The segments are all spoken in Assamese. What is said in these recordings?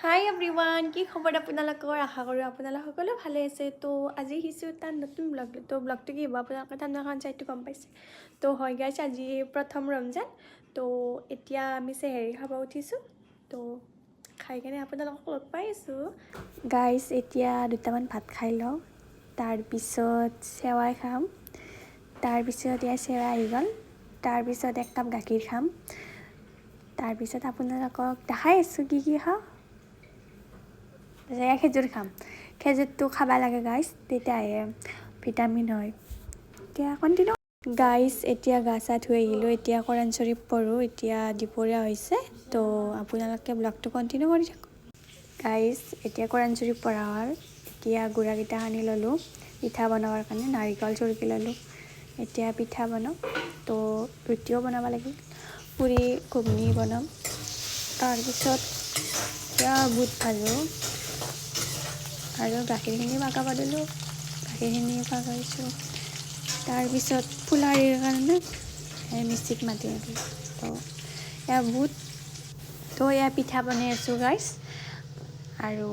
হাই এভৰিৱান, কি খবৰ আপোনালোকৰ? আশা কৰোঁ আপোনালোক সকলো ভালে আছে। তো আজি আহিছোঁ এটা নতুন ব্লগ। তো ব্লগটো কি হ'ব আপোনালোকে ঠাণ্ডাখন চাইটো গম পাইছে। তো হয় গাইছ, আজি প্ৰথম ৰমজান। তো এতিয়া আমি চেহেৰি খাব উঠিছোঁ। তো খাই কেনে আপোনালোকক লগ পাই আছোঁ গাইছ। এতিয়া দুটামান ভাত খাই লওঁ, তাৰপিছত চেৱাই খাম। তাৰপিছত ইয়াৰ চেৱাই আহি গ'ল, তাৰপিছত এক কাপ গাখীৰ খাম। তাৰপিছত আপোনালোকক দেখাই আছোঁ কি খাওঁ। খেজুৰ খাম। খেজুৰটো খাব লাগে গাইছ, তেতিয়াহে ভিটামিন হয়। এতিয়া কণ্টিনিউ গাইছ। এতিয়া গা চা ধুই আহিলোঁ, এতিয়া কোৰাণ শ্বৰীফ পঢ়োঁ। এতিয়া দুপৰীয়া হৈছে, তো আপোনালোকে ব্লগটো কণ্টিনিউ কৰি থাকক গাইছ। এতিয়া কোৰাণ শ্বৰীফ পঢ়া হ'ল। এতিয়া গুড়াকেইটা সানি ল'লোঁ পিঠা বনাবৰ কাৰণে, নাৰিকল চুৰকি ল'লোঁ। এতিয়া পিঠা বনাওঁ, তো ৰুটিও বনাব লাগিল, পুৰি ঘুগনি বনাম। তাৰপিছত এতিয়া বুট ভাজোঁ আৰু গাখীৰখিনি পাকাব দিলোঁ, গাখীৰখিনি পাকাইছোঁ। তাৰপিছত ফুলাৰিৰ কাৰণে মিক্সিত মাতি আনিলোঁ। তো এয়া বুট, তো এয়া পিঠা বনাই আছোঁ গাইছ। আৰু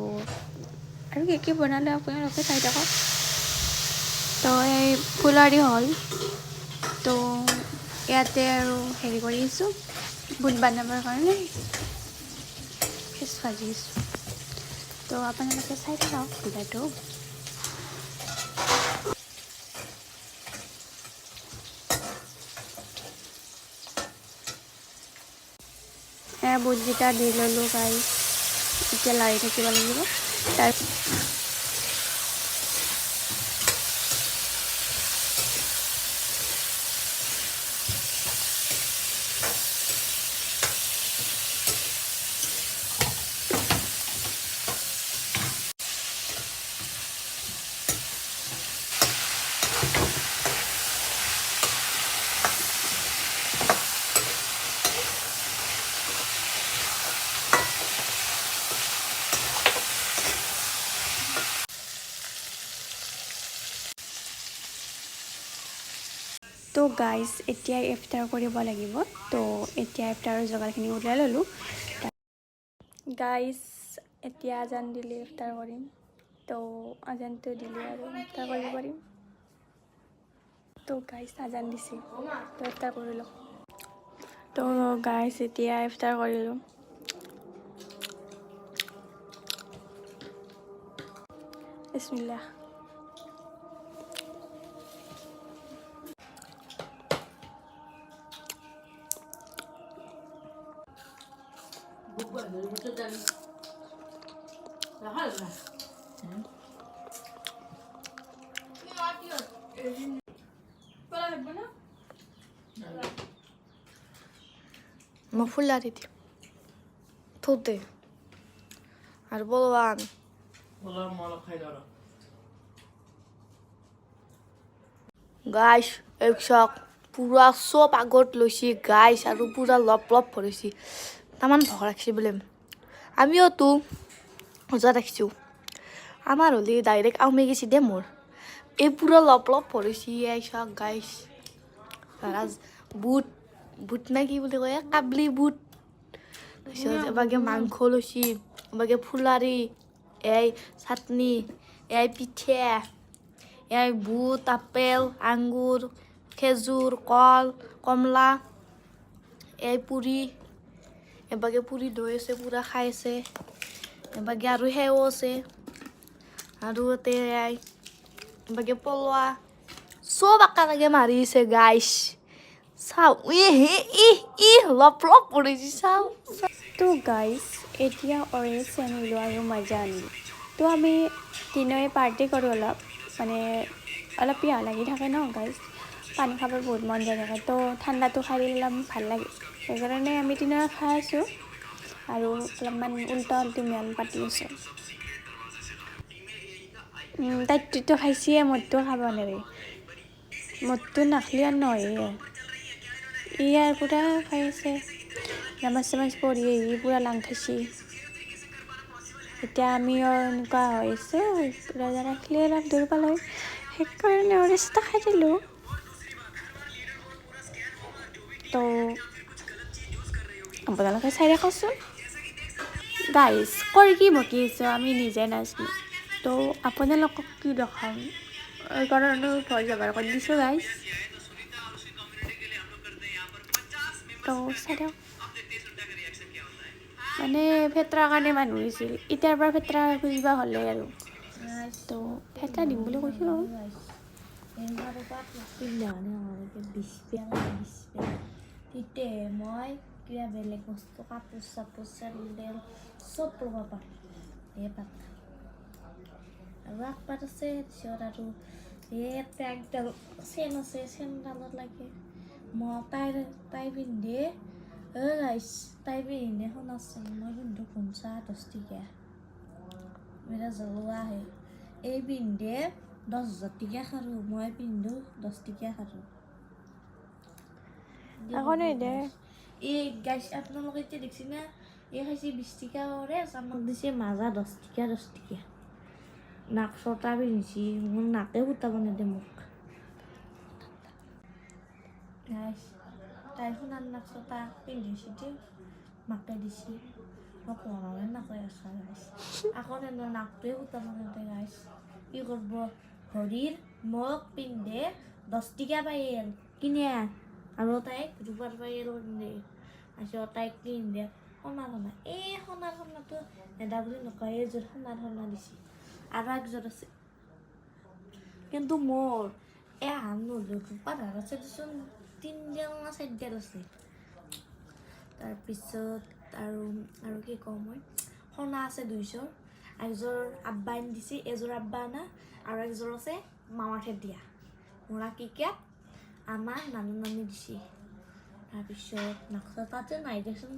কি বনালে আপোনালোকে চাই থাকক। তো এই ফুলাৰি হ'ল, তো ইয়াতে আৰু হেৰি কৰি আছোঁ বুট বনাবৰ কাৰণে ফিচ ভাজি আছোঁ। তো আপোনালোকে চাই থাকক ভিডিঅ'টো। বুটকেইটা দি ল'লোঁ গাইছ। এতিয়া লাৰি থাকিব লাগিব। তো গাইজ এতিয়া ইফতাৰ কৰিব লাগিব। তো এতিয়া ইফতাৰৰ যোগাৰখিনি ওলাই ল'লোঁ গাইজ। এতিয়া আজান দিলে ইফতাৰ কৰিম। তো আজানটো দিলে আৰু ইফতাৰ কৰিব পাৰিম। তো গাইজ আজান দিছে, তো ইফতাৰ কৰি লওঁ। তো গাইজ এতিয়া ইফতাৰ কৰিলোঁ। বিসমিল্লাহ। Mufullari Tutti Arbolvan গাইছ একশক পুৰা সব আগত লৈছি গাইছ আৰু পুৰা লপ লপ ভৰিছি। তামান ভয় লাগছি বোলে। আমিও তো মজা ৰাখিছো। আমাৰ হলি ডাইৰেক্ট আউমে গেছি দে মোৰ। এই পুৰা লপ লপ ভৰিছি একশক গাইছ। ৰাজ বুট বুট না কি বুলি কয়, কাবলি বুট। তাৰপিছত এবাগে মাংস লৈছি, এবাগে ফুলাৰি, এই চাটনি, এই পিঠা, এই বুট, আপেল, আঙ্গুৰ, খেজুৰ, কল, কমলা, এই পুৰি, এবাগে পুৰি দৈ আছে, পুৰা খাই আছে। এবাগে আৰু সেও আছে, আৰু এবাগে পলোৱা, চব একেলগে মাৰি আছে গাইছ। চাও লপ লপ পৰিছি চাও। তো গাইজ এতিয়া অৰেঞ্জ আনিলোঁ আৰু মাজা আনিলোঁ। তো আমি তিনিওৱে পাৰ্টি কৰোঁ অলপ, মানে অলপ পিয়াহ লাগি থাকে ন গাইজ, পানী খাবৰ বহুত মন যায় থাকে। তো ঠাণ্ডাটো খাই দিলে অলপ ভাল লাগে, সেইকাৰণে আমি তিনিওৱে খাই আছোঁ আৰু অলপমান উল্টা উল্টি মেল পাতি আছোঁ। তাইতো খাইছিয়ে, মোৰতো খাব নেৰে। মোৰতো নাখালে আৰু নহয়ে। ইয়াৰ পুৰা খাই আছে, নামাজ চামাজ পঢ়ি আহি পুৰা লাং খাইছি। এতিয়া আমিও এনেকুৱা হৈ আছোঁ, ৰোজা ৰাখিলে অলপ দুৰ্বল হয়, সেইকাৰণে অৰেঞ্জটা খাই দিলোঁ। তো আপোনালোকে চাই ৰাখকচোন। গাইজ কৰি কি বকি আছোঁ আমি নিজে নাজানো তো আপোনালোকক কি দেখাম এইকাৰণে ভয় জগাৰ কৰি দিছোঁ গাইজ তো চাই দিয়ক মানে ফেতৰাৰ কাৰণে মানুহ হৈছিল এতিয়াৰ পৰা ফেতৰা খুজিবা হ'লে আৰু তো ফেতৰা দিম বুলি কৈছোঁ তেতিয়াহে মই কিবা বেলেগ বস্তু কাপোৰ চাপোৰ চেণ্ডেল চব ল'ব পাৰিম এই পাত আৰু আগপাত আছে পিছত আৰু ইয়াতে একডাল চেন আছে চেনডালত লাগে মই তাই পিন্ধে গাইছ তাই পিন্ধে সোণৰ চেন মই পিন্ধো ঘুমচা 10 টকীয়া মেৰা জ্বলোৱা হে এই পিন্ধে 10,000 টকীয়া খাৰু মই পিন্ধো 10 টকীয়া খাৰু আকৌ নাই দে এই গাইছ আপোনালোকে এতিয়া দেখছি না এই খাইছে 20 টকা কৰে আমাক দিছে মাজা 10 টকীয়া 10 টকীয়া নাক চটা পিন্ধিছি মোৰ নাকে ফুটাব নেদে মোক গাইছ তাই সোণাৰ নাক চটা পিন্ধিছি দেই মাকে দিছি মোক মৰমে নকয় আছা গাইছ আকৌ নেনো নাকটোৱে ফুটাব নেদে গাইছ কি কৰিব হৰিৰ মোক পিন্ধে 10 টকীয়া পায়েল কিনে আৰু তাইক ৰূপাৰ পায়েল পিন্ধে তাৰপিছত তাইক পিন্ধে সোণাৰ এই সোণাৰটো নেদা বুলি নকয় এইযোৰ সোণাৰ দিছি আৰু একযোৰ আছে কিন্তু মোৰ হান নল'লো ৰূপাৰ হাৰ আছে দেচোন 3 না 4 আছে তাৰপিছত আৰু কি কওঁ মই সোণা আছে 200 একযোৰ আব্বা আনি দিছি এযোৰ আব্বা আনা আৰু একযোৰ আছে মামাঠে দিয়া মোৰা কি কে আমাৰ নানু নানি দিছি তাৰপিছত নাকচটাতে নাই দেচোন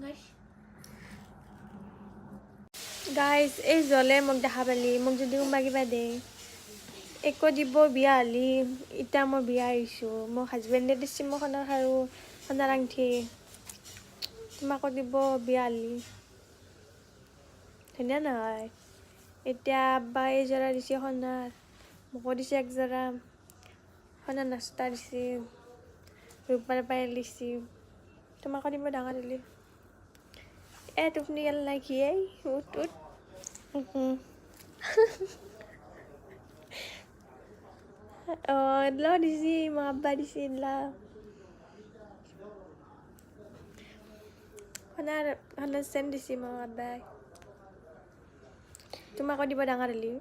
গাইজ এই জ্বলে মোক দেখা পালি মোক যদি কোনোবা কিবা দে একো দিব বিয়া হ'লি এতিয়া মই বিয়া আহিছোঁ মোক হাজবেণ্ডে দিছে মোক সোণৰ খাৰু সোণৰ আংঠি তোমাকো দিব বিয়া হ'লি ধুনীয়া নহয় এতিয়া আব্বাই এযোৰা দিছে সোণৰ মোকো দিছে একযোৰা সোণৰ নাস্তা দিছে ৰূপাৰ পায়েল দিছে তোমাকো দিব ডাঙৰ হ'লি টোপনি গেল নাই কি উঠ এডলাও দিছি মোক আব্বা দিছি এডলা সোণৰ চেন দিছি মোক আব্বাই তোমাকো দিব ডাঙৰ হ'লি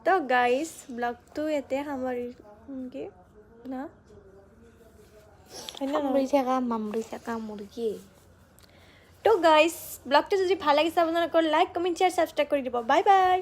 তো গাইজ ব্লগটো ইয়াতে সামৰিছোঁ নেকি না মামৰি থাকা মুৰ্গী তো গাইজ ব্লগটো যদি ভাল লাগিছে আপোনালোকৰ লাইক কমেণ্ট শ্বেয়াৰ ছাবস্ক্ৰাইব কৰি দিব বাই বাই